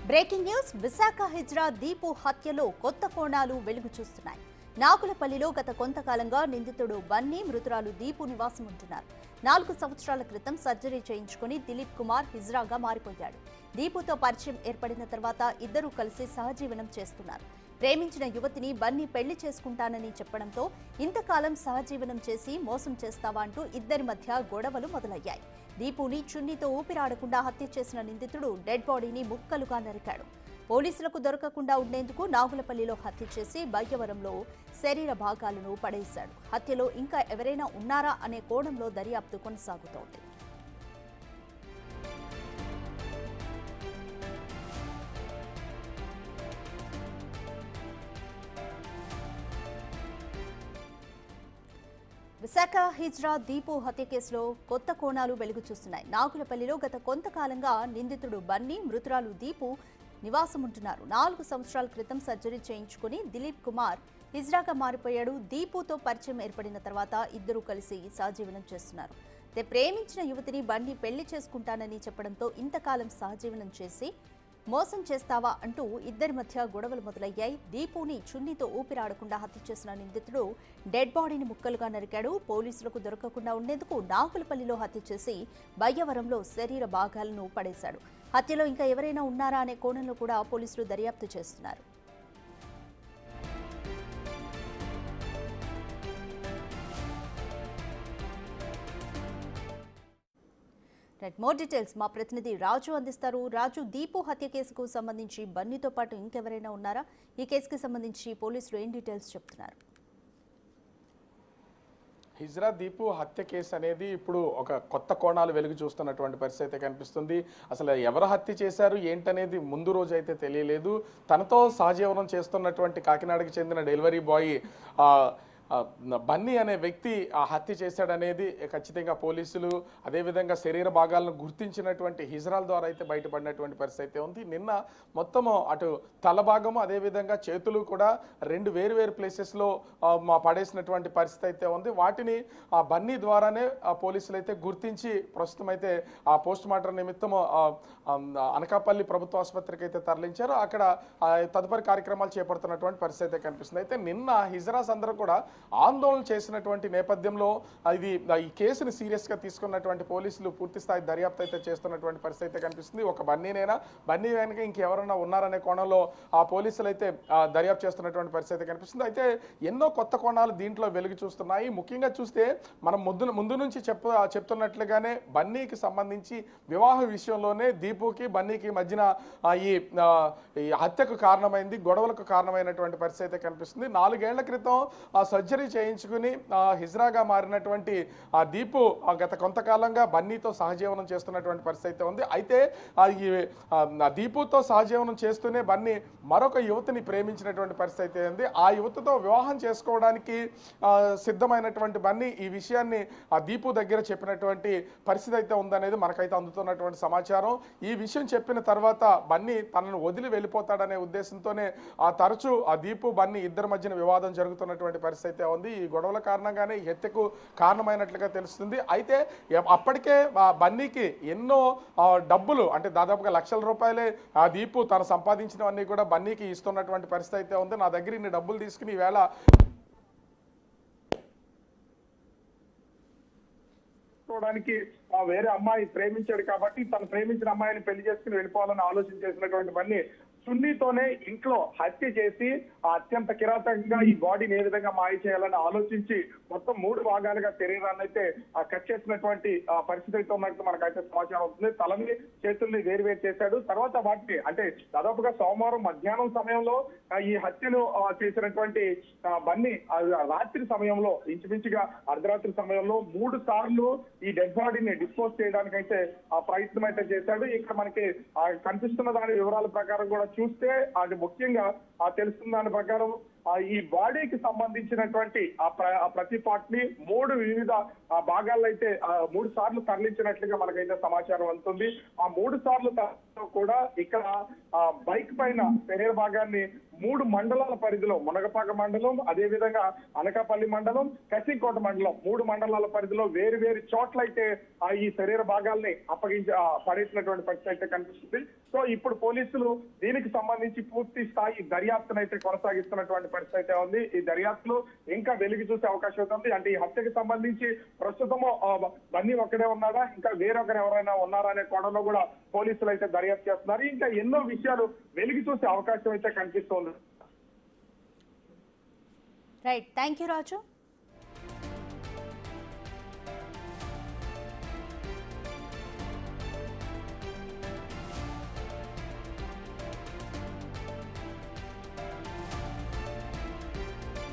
Breaking news Visakha hijra Deepu హత్యలో కొత్త కోణాలు వెలుగు చూస్తున్నాయి. నాగులపల్లిలో గత కొంతకాలంగా నిందితుడు బన్నీ, మృతురాలు దీపు నివాసం ఉంటున్నారు. 4 సంవత్సరాల క్రితం సర్జరీ చేయించుకుని దిలీప్ కుమార్ హిజ్రాగా మారిపోయాడు. దీపుతో పరిచయం ఏర్పడిన తర్వాత ఇద్దరూ కలిసి సహజీవనం చేస్తున్నారు. ప్రేమించిన యువతిని బన్నీ పెళ్లి చేసుకుంటానని చెప్పడంతో ఇంతకాలం సహజీవనం చేసి మోసం చేస్తావా అంటూ ఇద్దరి మధ్య గొడవలు మొదలయ్యాయి. దీపుని చున్నీతో ఊపిరాడకుండా హత్య చేసిన నిందితుడు డెడ్ బాడీని ముక్కలుగా నరికాడు. పోలీసులకు దొరకకుండా ఉండేందుకు నాగులపల్లిలో హత్య చేసి బయ్యవరంలో శరీర భాగాలను పడేశాడు. హత్యలో ఇంకా ఎవరైనా ఉన్నారా అనే కోణంలో దర్యాప్తు కొనసాగుతోంది. విశాఖ హిజ్రా దీపు హత్య కేసులో కొత్త కోణాలు వెలుగు చూస్తున్నాయి. నాగులపల్లిలో గత కొంతకాలంగా నిందితుడు బన్నీ, మృతురాలు దీపు నివాసం ఉంటున్నారు. 4 సంవత్సరాల క్రితం సర్జరీ చేయించుకుని దిలీప్ కుమార్ హిజ్రాగా మారిపోయాడు. దీపుతో పరిచయం ఏర్పడిన తర్వాత ఇద్దరూ కలిసి సహజీవనం చేస్తున్నారు. ప్రేమించిన యువతిని బన్నీ పెళ్లి చేసుకుంటానని చెప్పడంతో ఇంతకాలం సహజీవనం చేసి మోసం చేస్తావా అంటూ ఇద్దరి మధ్య గొడవలు మొదలయ్యాయి. దీపుని చున్నీతో ఊపిరాడకుండా హత్య చేసిన నిందితుడు డెడ్ బాడీని ముక్కలుగా నరికాడు. పోలీసులకు దొరకకుండా ఉండేందుకు నాగులపల్లిలో హత్య చేసి బయ్యవరంలో శరీర భాగాలను పడేశాడు. హత్యలో ఇంకా ఎవరైనా ఉన్నారా అనే కోణంలో కూడా పోలీసులు దర్యాప్తు చేస్తున్నారు. మోర్ డీటెయిల్స్ మా ప్రతినిధి రాజు అందిస్తారు. రాజు, దీపు హత్య కేసుకు సంబంధించి బన్నీతో పాటు ఇంకెవరైనా ఉన్నారా? ఈ కేసుకి సంబంధించి పోలీసులు ఏం డీటెయిల్స్ చెప్తున్నారు? హిజ్రా దీపు హత్య కేసు అనేది ఇప్పుడు ఒక కొత్త కోణాలు వెలుగు చూస్తున్నటువంటి పరిస్థితి అయితే కనిపిస్తుంది. అసలు ఎవరు హత్య చేశారు ఏంటనేది ముందు రోజు అయితే తెలియలేదు. తనతో సహజీవనం చేస్తున్నటువంటి కాకినాడకి చెందిన డెలివరీ బాయ్ బన్నీ అనే వ్యక్తి ఆ హత్య చేశాడనేది ఖచ్చితంగా పోలీసులు అదేవిధంగా శరీర భాగాలను గుర్తించినటువంటి హిజ్రాల ద్వారా అయితే బయటపడినటువంటి పరిస్థితి అయితే ఉంది. నిన్న మొత్తము అటు తల భాగము అదేవిధంగా చేతులు కూడా 2 వేరు ప్లేసెస్లో పడేసినటువంటి పరిస్థితి అయితే ఉంది. వాటిని ఆ బన్నీ ద్వారానే పోలీసులు అయితే గుర్తించి ప్రస్తుతం అయితే ఆ పోస్ట్ మార్టం నిమిత్తము అనకాపల్లి ప్రభుత్వ ఆసుపత్రికి అయితే తరలించారు. అక్కడ తదుపరి కార్యక్రమాలు చేపడుతున్నటువంటి పరిస్థితి అయితే కనిపిస్తుంది. అయితే నిన్న హిజ్రాస్ అందరూ కూడా ఆందోళన చేసినటువంటి నేపథ్యంలో ఈ కేసుని సీరియస్గా తీసుకున్నటువంటి పోలీసులు పూర్తి స్థాయి దర్యాప్తు అయితే చేస్తున్నటువంటి పరిస్థితి అయితే కనిపిస్తుంది. ఒక బన్నీనేనా, బన్నీ వెనక ఇంకెవరన్నా ఉన్నారనే కోణంలో ఆ పోలీసులు అయితే దర్యాప్తు చేస్తున్నటువంటి పరిస్థితి కనిపిస్తుంది. అయితే ఎన్నో కొత్త కోణాలు దీంట్లో వెలుగు చూస్తున్నాయి. ముఖ్యంగా చూస్తే మనం ముందు నుంచి చెప్తున్నట్లుగానే బన్నీకి సంబంధించి వివాహ విషయంలోనే దీపుకి బన్నీకి మధ్యన ఈ హత్యకు కారణమైంది, గొడవలకు కారణమైనటువంటి పరిస్థితి అయితే కనిపిస్తుంది. 4 ఏళ్ల క్రితం సర్జరీ చేయించుకుని హిజ్రాగా మారినటువంటి ఆ దీపు గత కొంతకాలంగా బన్నీతో సహజీవనం చేస్తున్నటువంటి పరిస్థితి ఉంది. అయితే ఈ దీపుతో సహజీవనం చేస్తూనే బన్నీ మరొక యువతిని ప్రేమించినటువంటి పరిస్థితి ఉంది. ఆ యువతితో వివాహం చేసుకోవడానికి సిద్ధమైనటువంటి బన్నీ ఈ విషయాన్ని ఆ దీపు దగ్గర చెప్పినటువంటి పరిస్థితి అయితే ఉందనేది మనకైతే అందుతున్నటువంటి సమాచారం. ఈ విషయం చెప్పిన తర్వాత బన్నీ తనను వదిలి వెళ్ళిపోతాడనే ఉద్దేశంతోనే తరచూ ఆ దీపు బన్నీ ఇద్దరి మధ్యన వివాదం జరుగుతున్నటువంటి పరిస్థితి అయితే ఉంది. ఈ గొడవల కారణంగానే ఈ హత్యకు కారణమైనట్లుగా తెలుస్తుంది. అయితే అప్పటికే బన్నీకి ఎన్నో డబ్బులు అంటే దాదాపుగా లక్షల రూపాయలే ఆ దీపు తను సంపాదించినవన్నీ కూడా బన్నీకి ఇస్తున్నటువంటి పరిస్థితి అయితే ఉంది. నా దగ్గర ఇన్ని డబ్బులు తీసుకుని ఈవేళ వేరే అమ్మాయి ప్రేమించాడు కాబట్టి తను ప్రేమించిన అమ్మాయిని పెళ్లి చేసుకుని వెళ్ళిపోవాలని ఆలోచన చేసినటువంటి బన్నీ చున్నీతోనే ఇంట్లో హత్య చేసి అత్యంత కిరాతకంగా ఈ బాడీని ఏ విధంగా మాయ చేయాలని ఆలోచించి మొత్తం 3 భాగాలుగా శరీరాన్ని అయితే కట్ చేసినటువంటి పరిస్థితి అయితే ఉన్నట్టు మనకైతే సమాచారం అవుతుంది. తలని చేతుల్ని వేరు చేశాడు. తర్వాత వాటిని అంటే దాదాపుగా సోమవారం మధ్యాహ్నం సమయంలో ఈ హత్యను చేసినటువంటి బన్నీ రాత్రి సమయంలో ఇంచుమించుగా అర్ధరాత్రి సమయంలో 3 సార్లు ఈ డెడ్ బాడీని డిస్పోజ్ చేయడానికి అయితే ప్రయత్నం అయితే చేశాడు. ఇక్కడ మనకి కనిపిస్తున్న దాని వివరాల ప్రకారం కూడా చూస్తే అది ముఖ్యంగా తెలుస్తున్న దాని ప్రకారం ఈ బాడీకి సంబంధించినటువంటి ప్రతి పార్ట్ ని 3 వివిధ భాగాల్లో అయితే 3 సార్లు తరలించినట్లుగా మనకైతే సమాచారం అందుతుంది. ఆ 3 సార్లు కూడా ఇక్కడ బైక్ పైన శరీర భాగాన్ని 3 మండలాల పరిధిలో మునగపాక మండలం, అదే విధంగా అనకాపల్లి మండలం, కసింకోట మండలం 3 మండలాల పరిధిలో వేరు వేరు చోట్ల అయితే ఈ శరీర భాగాల్ని పడేసినటువంటి పరిస్థితి అయితే కనిపిస్తుంది. సో ఇప్పుడు పోలీసులు దీనికి సంబంధించి పూర్తి స్థాయి దర్యాప్తును అయితే కొనసాగిస్తున్నటువంటి పరిస్థితి అయితే ఉంది. ఈ దర్యాప్తులో ఇంకా వెలుగు చూసే అవకాశం ఉంది. అంటే ఈ హత్యకు సంబంధించి ప్రస్తుతము బన్నీ ఒక్కడే ఉన్నాడా, ఇంకా వేరొకరు ఎవరైనా ఉన్నారా అనే కోణంలో కూడా పోలీసులు అయితే దర్యాప్తు చేస్తున్నారు. ఇంకా ఎన్నో విషయాలు వెలుగు చూసే అవకాశం అయితే కనిపిస్తోంది. Right, thank you Raju.